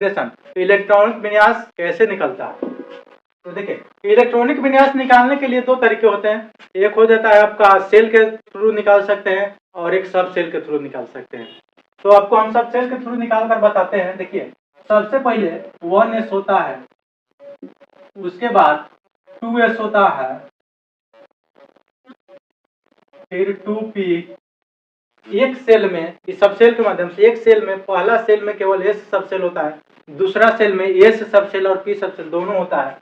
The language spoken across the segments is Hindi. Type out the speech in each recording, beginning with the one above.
इलेक्ट्रॉनिक विन्यास कैसे निकलता है? तो देखिए इलेक्ट्रॉनिक विन्यास निकालने के लिए दो तरीके होते हैं। एक हो जाता है आपका सेल के थ्रू निकाल सकते हैं और एक सब सेल के थ्रू निकाल सकते हैं। तो आपको हम सब सेल के थ्रू निकाल कर बताते हैं। देखिए सबसे पहले 1s होता है, उसके बाद 2s होता है, फिर 2p। एक सेल में इस सब सेल के माध्यम से, एक सेल में पहला सेल में केवल s सब सेल होता है, दूसरा सेल में s सब सेल और p सब सेल दोनों होता है,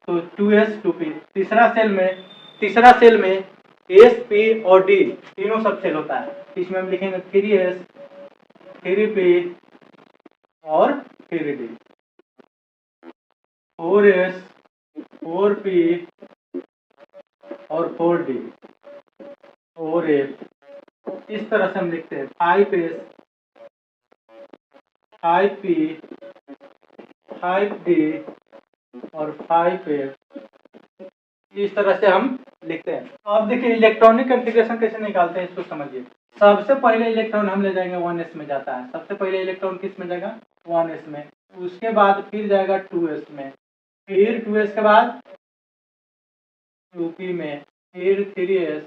तो 2s 2p। तीसरा सेल में s p और d तीनों सब सेल होता है, इसमें हम लिखेंगे 3s 3p और 3d, 4s 4p और 4d और f। इस तरह से हम लिखते हैं 5s 5p 5d और 5f। इस तरह से हम लिखते हैं। अब देखिए इलेक्ट्रॉनिक कॉन्फ़िगरेशन कैसे निकालते हैं, इसको समझिए। सबसे पहले इलेक्ट्रॉन हम ले जाएंगे 1s में जाता है। सबसे पहले इलेक्ट्रॉन किस में जाएगा? 1s में। उसके बाद फिर जाएगा 2s में, फिर 2s के बाद 2p में, फिर 3s,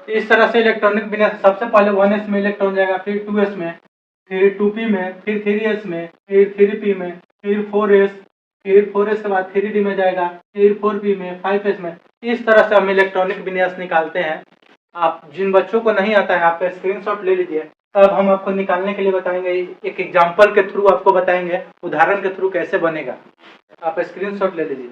इस तरह से इलेक्ट्रॉनिक विन्यास। सबसे पहले 1s में इलेक्ट्रॉन जाएगा, फिर 2s में, फिर 2p में, फिर 3s में, फिर 3p में, फिर 4s, फिर 4s के बाद 3d में जाएगा, फिर 4p में, 5s में। इस तरह से हम इलेक्ट्रॉनिक विन्यास निकालते हैं। आप जिन बच्चों को नहीं आता है आप स्क्रीनशॉट ले लीजिए, तब हम आपको निकालने के लिए बताएंगे। एक एग्जाम्पल के थ्रू आपको बताएंगे, उदाहरण के थ्रू कैसे बनेगा। आप स्क्रीनशॉट ले लीजिए।